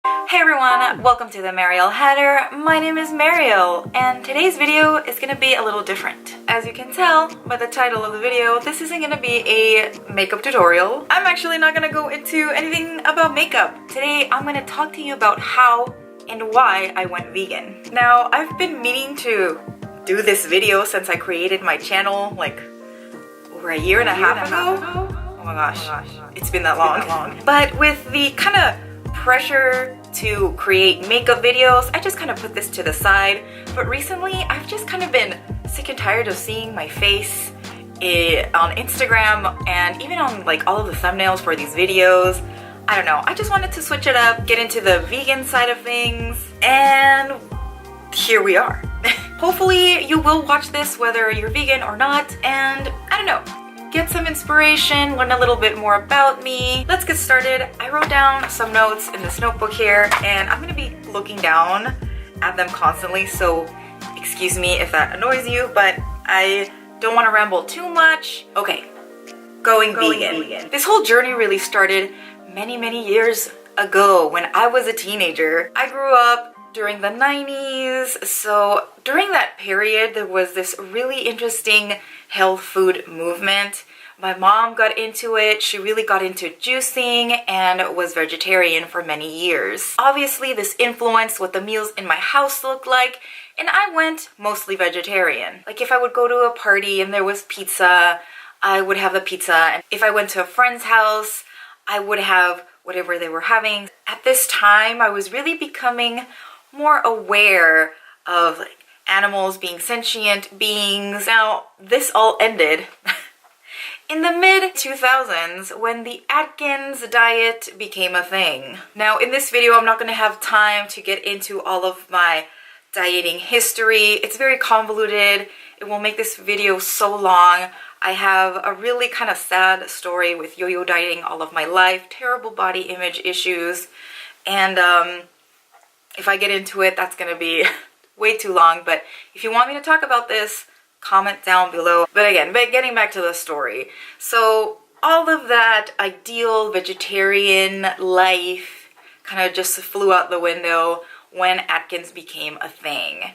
Hey everyone, welcome to the Mariel header. My name is Mariel, and today's video is gonna be a little different. As you can tell by the title of the video, this isn't gonna be a makeup tutorial. I'm actually not gonna go into anything about makeup. Today, I'm gonna talk to you about how and why I went vegan. Now, I've been meaning to do this video since I created my channel like over a year and a half ago. Oh my gosh, it's been that long. But with the kind of pressure to create makeup videos, I just kind of put this to the side. But recently, I've just kind of been sick and tired of seeing my face on Instagram and even on like all of the thumbnails for these videos. I don't know, I just wanted to switch it up, get into the vegan side of things, and here we are. Hopefully you will watch this whether you're vegan or not, and I don't know, get some inspiration, learn a little bit more about me. Let's get started. I wrote down some notes in this notebook here, and I'm gonna be looking down at them constantly, so excuse me if that annoys you, but I don't want to ramble too much. Okay, going vegan. This whole journey really started many years ago when I was a teenager. I grew up during the 90s, so during that period there was this really interesting health food movement. My mom got into it. She really got into juicing and was vegetarian for many years. Obviously, this influenced what the meals in my house looked like, and I went mostly vegetarian. Like if I would go to a party and there was pizza, I would have the pizza. And if I went to a friend's house, I would have whatever they were having. At this time, I was really becoming more aware of like animals being sentient beings. Now, this all ended in the mid-2000s when the Atkins diet became a thing. Now, in this video, I'm not going to have time to get into all of my dieting history. It's very convoluted. It will make this video so long. I have a really kind of sad story with yo-yo dieting all of my life, terrible body image issues, and if I get into it, that's gonna be way too long. But if you want me to talk about this, comment down below. But again, getting back to the story. So all of that ideal vegetarian life kind of just flew out the window when Atkins became a thing.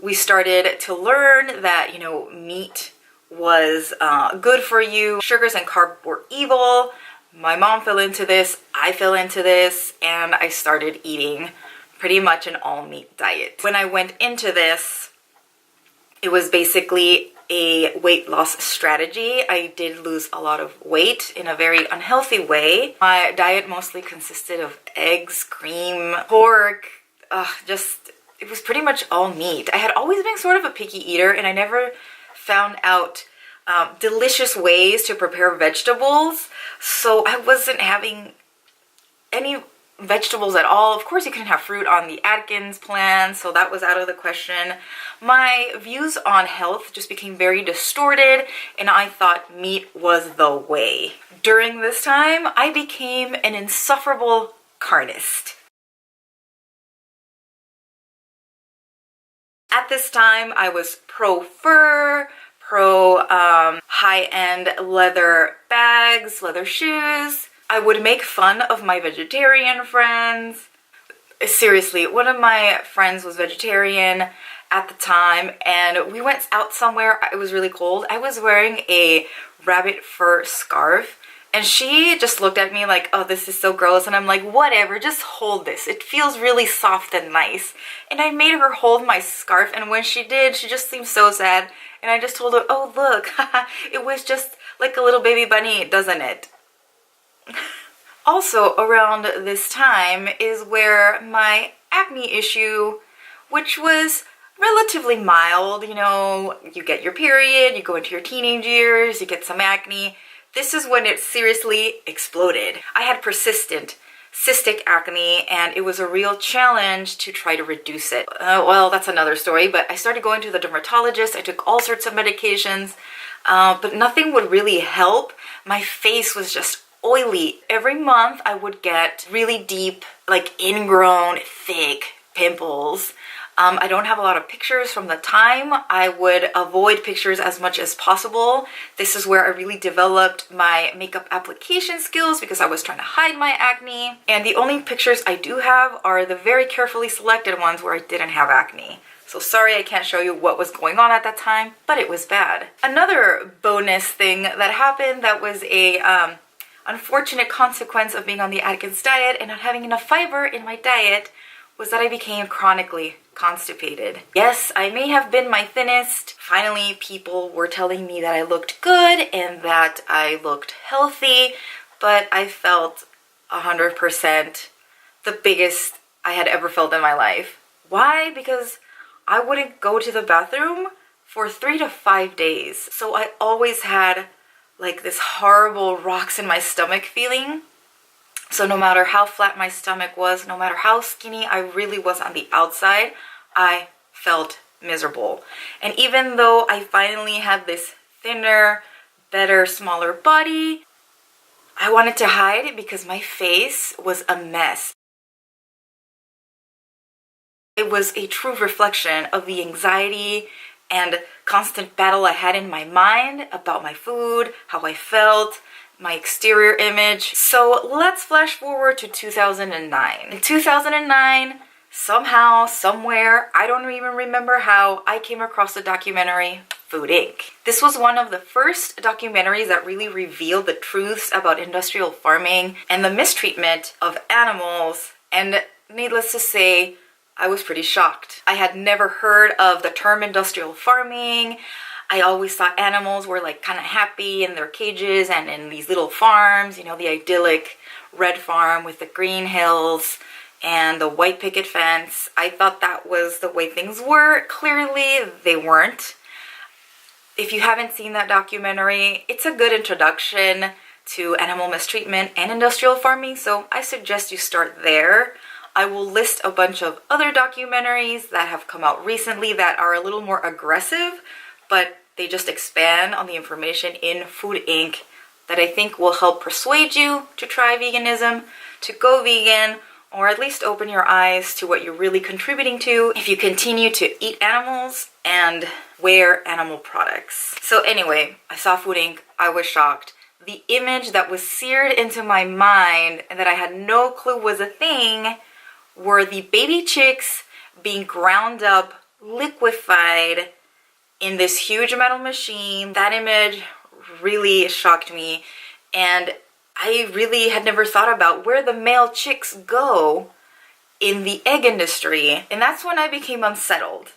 We started to learn that, you know, meat was good for you. Sugars and carb were evil. My mom fell into this, I fell into this, and I started eating pretty much an all-meat diet. When I went into this, it was basically a weight loss strategy. I did lose a lot of weight in a very unhealthy way. My diet mostly consisted of eggs, cream, pork, it was pretty much all meat. I had always been sort of a picky eater, and I never found out delicious ways to prepare vegetables, so I wasn't having any vegetables at all. Of course, you couldn't have fruit on the Atkins plan, so that was out of the question. My views on health just became very distorted, and I thought meat was the way. During this time, I became an insufferable carnist. At this time, I was pro-fur, pro high-end leather bags, leather shoes. I would make fun of my vegetarian friends. Seriously, one of my friends was vegetarian at the time, and we went out somewhere. It was really cold. I was wearing a rabbit fur scarf, and she just looked at me like, oh, this is so gross. And I'm like, whatever, just hold this. It feels really soft and nice. And I made her hold my scarf, and when she did, she just seemed so sad. And I just told her, oh, look, it was just like a little baby bunny, doesn't it? Also, around this time is where my acne issue, which was relatively mild, you know, you get your period, you go into your teenage years, you get some acne. This is when it seriously exploded. I had persistent cystic acne, and it was a real challenge to try to reduce it. Well, that's another story, but I started going to the dermatologist. I took all sorts of medications, but nothing would really help. My face was just oily. Every month I would get really deep, like ingrown, thick pimples. I don't have a lot of pictures from the time. I would avoid pictures as much as possible. This is where I really developed my makeup application skills because I was trying to hide my acne. And the only pictures I do have are the very carefully selected ones where I didn't have acne. So sorry I can't show you what was going on at that time, but it was bad. Another bonus thing that happened that was a unfortunate consequence of being on the Atkins diet and not having enough fiber in my diet was that I became chronically constipated. Yes, I may have been my thinnest. Finally, people were telling me that I looked good and that I looked healthy, but I felt 100% the biggest I had ever felt in my life. Why? Because I wouldn't go to the bathroom for 3 to 5 days. So I always had like this horrible rocks in my stomach feeling. So no matter how flat my stomach was, no matter how skinny I really was on the outside, I felt miserable. And even though I finally had this thinner, better, smaller body, I wanted to hide it because my face was a mess. It was a true reflection of the anxiety and constant battle I had in my mind about my food, how I felt, my exterior image. So let's flash forward to 2009. In 2009, somehow, somewhere, I don't even remember how, I came across the documentary Food Inc. This was one of the first documentaries that really revealed the truths about industrial farming and the mistreatment of animals, and needless to say, I was pretty shocked. I had never heard of the term industrial farming. I always thought animals were like kind of happy in their cages and in these little farms, you know, the idyllic red farm with the green hills and the white picket fence. I thought that was the way things were. Clearly, they weren't. If you haven't seen that documentary, it's a good introduction to animal mistreatment and industrial farming, so I suggest you start there. I will list a bunch of other documentaries that have come out recently that are a little more aggressive, but they just expand on the information in Food Inc. that I think will help persuade you to try veganism, to go vegan, or at least open your eyes to what you're really contributing to if you continue to eat animals and wear animal products. So anyway, I saw Food Inc. I was shocked. The image that was seared into my mind and that I had no clue was a thing were the baby chicks being ground up, liquefied in this huge metal machine. That image really shocked me, and I really had never thought about where the male chicks go in the egg industry, and that's when I became unsettled.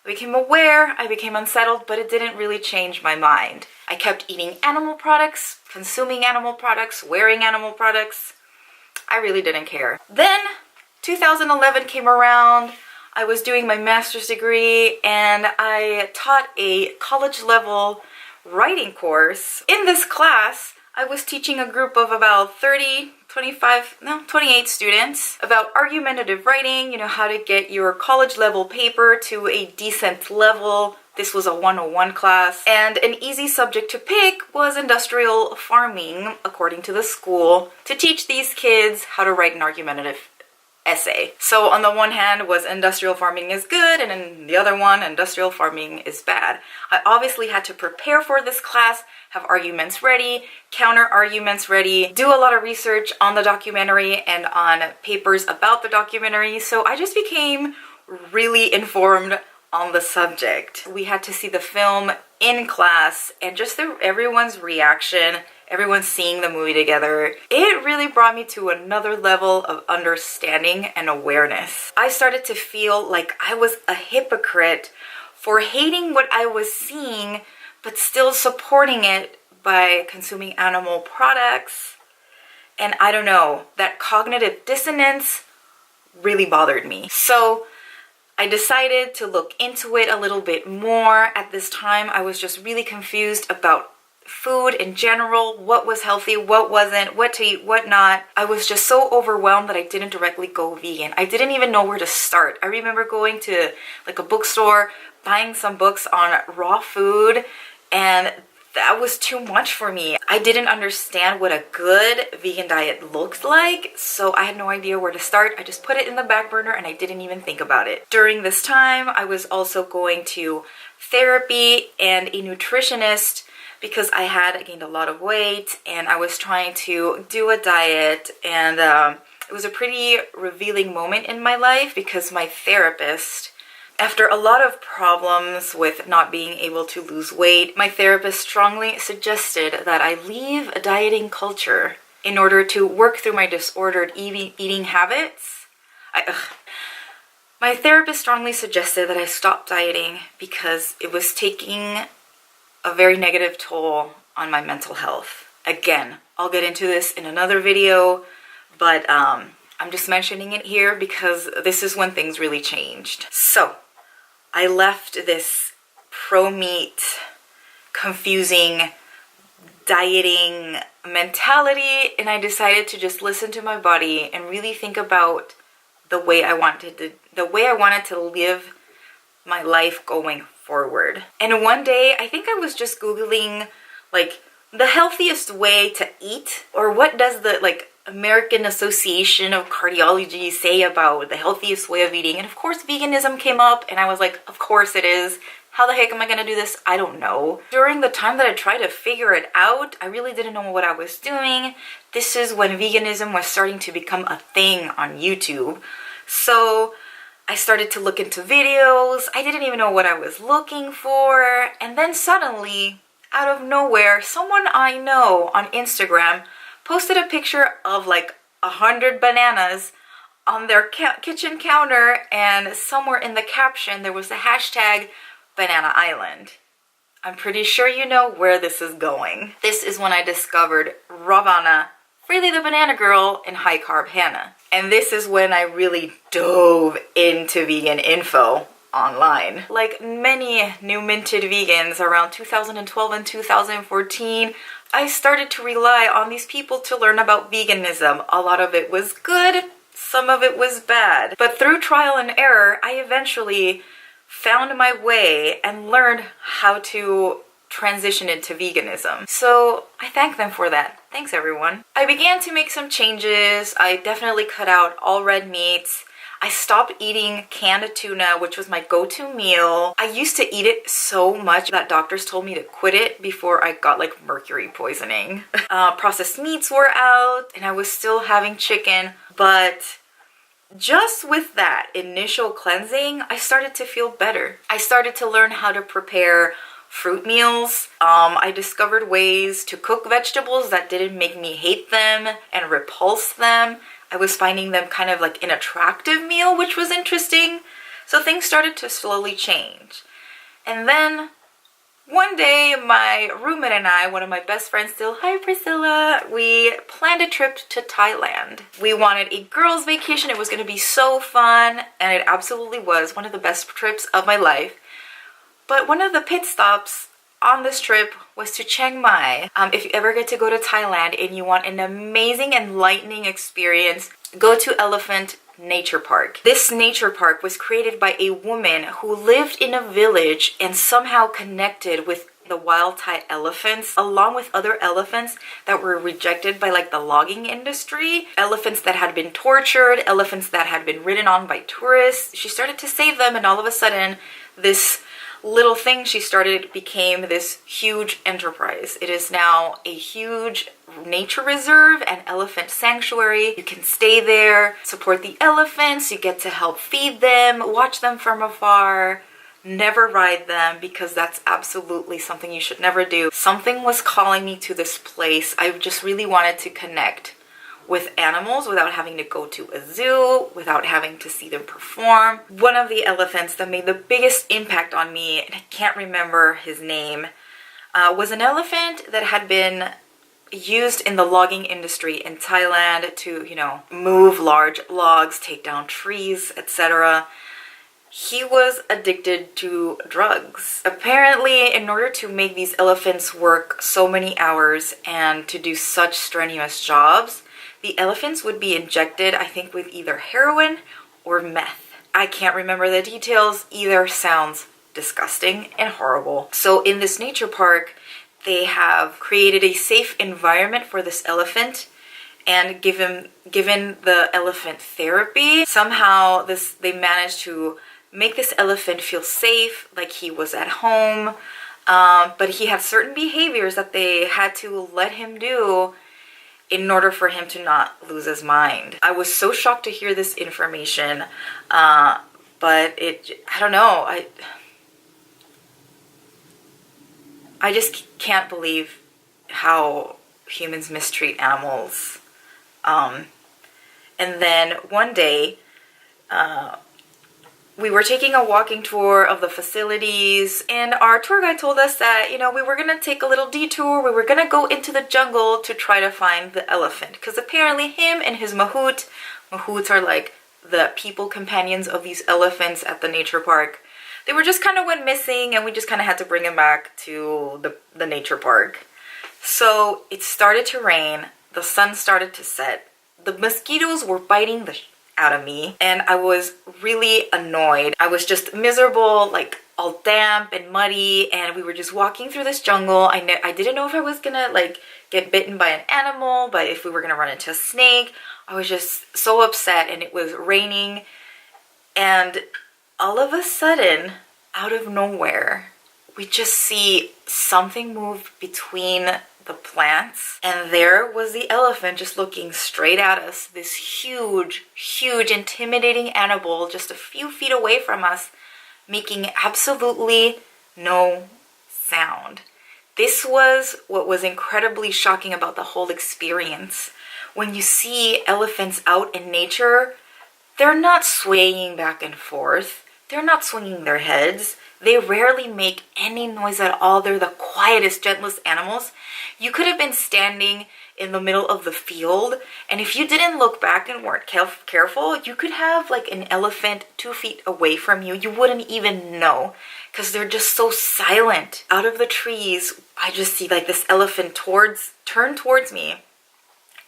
I became aware, I became unsettled, but it didn't really change my mind. I kept eating animal products, consuming animal products, wearing animal products. I really didn't care. Then 2011 came around. I was doing my master's degree28 I taught a college level writing course. In this class, I was teaching a group of about 28 students about argumentative writing, you know, how to get your college level paper to a decent level. This was a 101 class, and an easy subject to pick was industrial farming, according to the school, to teach these kids how to write an argumentative essay. So on the one hand was industrial farming is good, and in the other one, industrial farming is bad. I obviously had to prepare for this class, have arguments ready, counter arguments ready, do a lot of research on the documentary and on papers about the documentary. So I just became really informed on the subject. We had to see the film in class, and just everyone's reaction, everyone seeing the movie together, it really brought me to another level of understanding and awareness. I started to feel like I was a hypocrite for hating what I was seeing, but still supporting it by consuming animal products. And I don't know, that cognitive dissonance really bothered me. So I decided to look into it a little bit more. At this time, I was just really confused about food in general, what was healthy, what wasn't, what to eat, what not. I was just so overwhelmed that I didn't directly go vegan. I didn't even know where to start. I remember going to like a bookstore, buying some books on raw food, and that was too much for me. I didn't understand what a good vegan diet looked like, so I had no idea where to start. I just put it in the back burner and I didn't even think about it. During this time, I was also going to therapy and a nutritionist because I had gained a lot of weight and I was trying to do a diet, and it was a pretty revealing moment in my life because my therapist, after a lot of problems with not being able to lose weight, my therapist strongly suggested that I leave a dieting culture in order to work through my disordered eating habits. My therapist strongly suggested that I stop dieting because it was taking a very negative toll on my mental health. Again, I'll get into this in another video, but I'm just mentioning it here because this is when things really changed. So I left this pro-meat, confusing, dieting mentality, and I decided to just listen to my body and really think about the way I wanted to live my life going forward. And one day, I think I was just Googling like the healthiest way to eat, or what does the American Association of Cardiology say about the healthiest way of eating, and of course veganism came up, and I was like, of course it is. How the heck am I gonna do this? I don't know. During the time that I tried to figure it out, I really didn't know what I was doing. This is when veganism was starting to become a thing on YouTube. So I started to look into videos. I didn't even know what I was looking for. And then suddenly, out of nowhere, someone I know on Instagram posted a picture of like 100 bananas on their kitchen counter, and somewhere in the caption there was the hashtag Banana Island. I'm pretty sure you know where this is going. This is when I discovered Rawvana, Freelee the Banana Girl, and High Carb Hannah. And this is when I really dove into vegan info online. Like many new minted vegans around 2012 and 2014, I started to rely on these people to learn about veganism. A lot of it was good, some of it was bad. But through trial and error, I eventually found my way and learned how to transition into veganism. So I thank them for that. Thanks everyone. I began to make some changes. I definitely cut out all red meats. I stopped eating canned tuna, which was my go-to meal. I used to eat it so much that doctors told me to quit it before I got like mercury poisoning. Processed meats were out and I was still having chicken, but just with that initial cleansing, I started to feel better. I started to learn how to prepare fruit meals. I discovered ways to cook vegetables that didn't make me hate them and repulse them. I was finding them kind of like an attractive meal, which was interesting. So things started to slowly change. And then one day, my roommate and I, one of my best friends still, hi Priscilla, we planned a trip to Thailand. We wanted a girls' vacation. It was going to be so fun, and it absolutely was one of the best trips of my life. But one of the pit stops on this trip was to Chiang Mai. If you ever get to go to Thailand and you want an amazing, enlightening experience, go to Elephant Nature Park. This nature park was created by a woman who lived in a village and somehow connected with the wild Thai elephants, along with other elephants that were rejected by like the logging industry, elephants that had been tortured, elephants that had been ridden on by tourists. She started to save them, and all of a sudden this little thing she started became this huge enterprise. It is now a huge nature reserve and elephant sanctuary. You can stay there, support the elephants, you get to help feed them, watch them from afar, never ride them because that's absolutely something you should never do. Something was calling me to this place. I just really wanted to connect with animals without having to go to a zoo, without having to see them perform. One of the elephants that made the biggest impact on me, and I can't remember his name, was an elephant that had been used in the logging industry in Thailand to, move large logs, take down trees, etc. He was addicted to drugs. Apparently, in order to make these elephants work so many hours and to do such strenuous jobs, the elephants would be injected, I think, with either heroin or meth. I can't remember the details. Either sounds disgusting and horrible. So in this nature park, they have created a safe environment for this elephant and given the elephant therapy. Somehow they managed to make this elephant feel safe, like he was at home, but he had certain behaviors that they had to let him do in order for him to not lose his mind. I was so shocked to hear this information, but I don't know, I just can't believe how humans mistreat animals. And then one day, we were taking a walking tour of the facilities, and our tour guide told us that, you know, we were gonna take a little detour. We were gonna go into the jungle to try to find the elephant, because apparently him and his mahouts are like the people companions of these elephants at the nature park. They were just kind of went missing, and we just kind of had to bring him back to the nature park. So it started to rain, the sun started to set, the mosquitoes were biting the out of me, and I was really annoyed. I was just miserable, like all damp and muddy, and we were just walking through this jungle. I didn't know if I was gonna like get bitten by an animal, but if we were gonna run into a snake. I was just so upset, and it was raining, and all of a sudden, out of nowhere, we just see something move between the plants, and there was the elephant just looking straight at us. This huge, intimidating animal just a few feet away from us, making absolutely no sound. This was what was incredibly shocking about the whole experience. When you see elephants out in nature, they're not swaying back and forth. They're not swinging their heads. They rarely make any noise at all. They're the quietest, gentlest animals. You could have been standing in the middle of the field, and if you didn't look back and weren't careful, you could have like an elephant 2 feet away from you. You wouldn't even know, because they're just so silent. Out of the trees, I just see like this elephant turn towards me,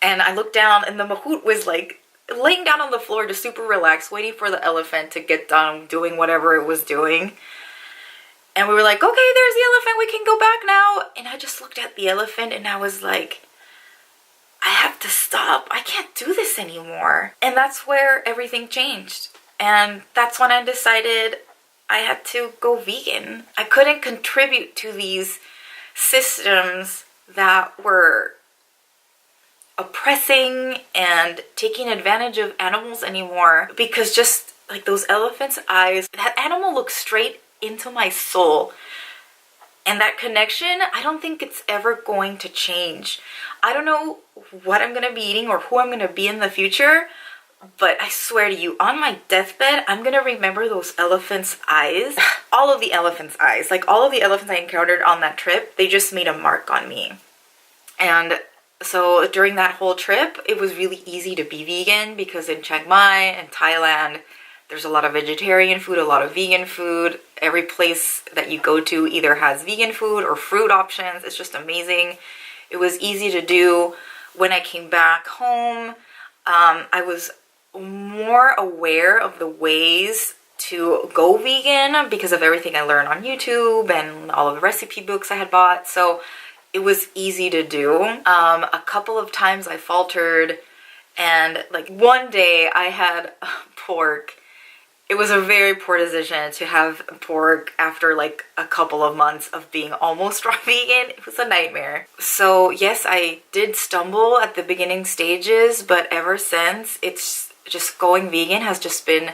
and I look down, and the mahout was like laying down on the floor, just super relaxed, waiting for the elephant to get done doing whatever it was doing. And we were like, okay, there's the elephant, we can go back now. And I just looked at the elephant, and I was like, I have to stop. I can't do this anymore. And that's where everything changed. And that's when I decided I had to go vegan. I couldn't contribute to these systems that were oppressing and taking advantage of animals anymore, because just like those elephant's eyes, that animal looked straight into my soul, and that connection, I don't think it's ever going to change. I don't know what I'm gonna be eating or who I'm gonna be in the future, but I swear to you, on my deathbed, I'm gonna remember those elephants' eyes. All of the elephants' eyes, like all of the elephants I encountered on that trip, they just made a mark on me. And so during that whole trip, it was really easy to be vegan, because in Chiang Mai and Thailand, there's a lot of vegetarian food, a lot of vegan food. Every place that you go to either has vegan food or fruit options. It's just amazing. It was easy to do. When I came back home, I was more aware of the ways to go vegan because of everything I learned on YouTube and all of the recipe books I had bought. So it was easy to do. A couple of times I faltered, and like one day I had pork. It was a very poor decision to have pork after like a couple of months of being almost raw vegan. It was a nightmare. So yes, I did stumble at the beginning stages, but ever since, it's just going vegan has just been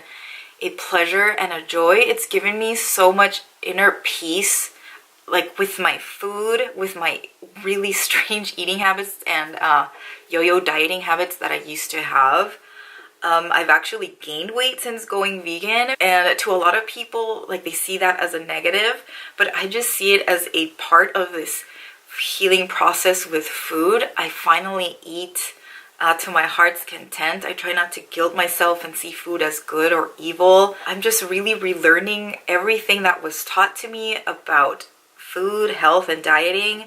a pleasure and a joy. It's given me so much inner peace, like with my food, with my really strange eating habits and yo-yo dieting habits that I used to have. I've actually gained weight since going vegan, and to a lot of people, like, they see that as a negative, but I just see it as a part of this healing process with food. I finally eat to my heart's content. I try not to guilt myself and see food as good or evil. I'm just really relearning everything that was taught to me about food, health, and dieting,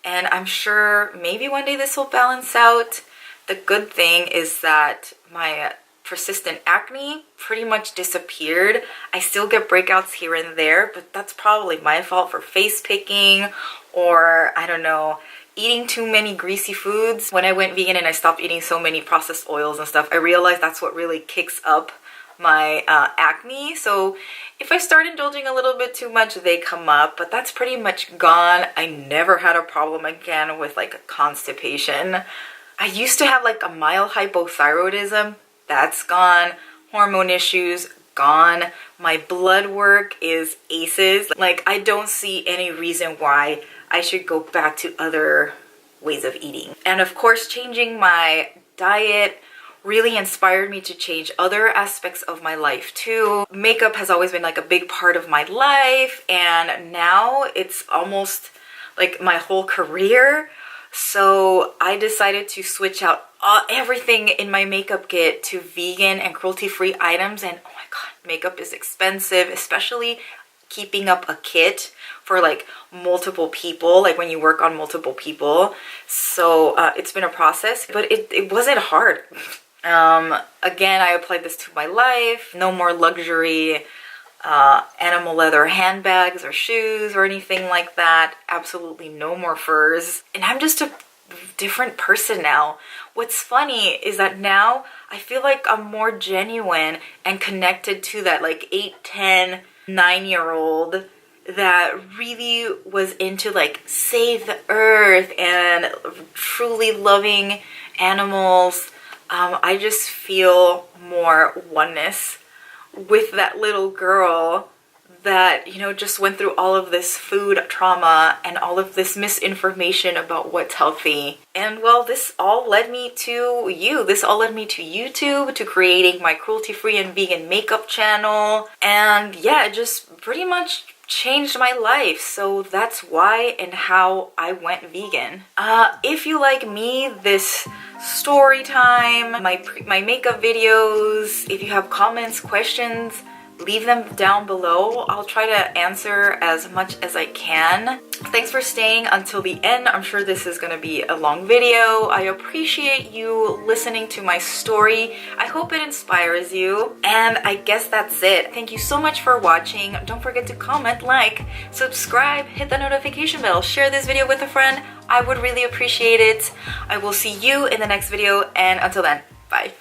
and I'm sure maybe one day this will balance out. The good thing is that my persistent acne pretty much disappeared. I still get breakouts here and there, but that's probably my fault for face picking, or I don't know, eating too many greasy foods. When I went vegan and I stopped eating so many processed oils and stuff, I realized that's what really kicks up my acne. So if I start indulging a little bit too much, they come up, but that's pretty much gone. I never had a problem again with like constipation. I used to have like a mild hypothyroidism. That's gone. Hormone issues, gone. My blood work is aces. Like, I don't see any reason why I should go back to other ways of eating. And of course, changing my diet really inspired me to change other aspects of my life too. Makeup has always been like a big part of my life, and now it's almost like my whole career. So I decided to switch out everything in my makeup kit to vegan and cruelty-free items. And oh my god, makeup is expensive, especially keeping up a kit for like multiple people, like when you work on multiple people. So it's been a process, but it wasn't hard. Again, I applied this to my life. No more luxury animal leather handbags or shoes or anything like that. Absolutely no more furs. And I'm just a different person now. What's funny is that now I feel like I'm more genuine and connected to that like 8, 10, 9-year-old that really was into like save the earth and truly loving animals. I just feel more oneness with that little girl that, you know, just went through all of this food trauma and all of this misinformation about what's healthy. And well, this all led me to you. This all led me to YouTube, to creating my cruelty-free and vegan makeup channel. And yeah, it just pretty much changed my life. So that's why and how I went vegan. If you like me, this story time, my makeup videos, if you have comments, questions, leave them down below. I'll try to answer as much as I can. Thanks for staying until the end. I'm sure this is going to be a long video. I appreciate you listening to my story. I hope it inspires you. And I guess that's it. Thank you so much for watching. Don't forget to comment, like, subscribe, hit the notification bell, share this video with a friend. I would really appreciate it. I will see you in the next video, and until then, bye.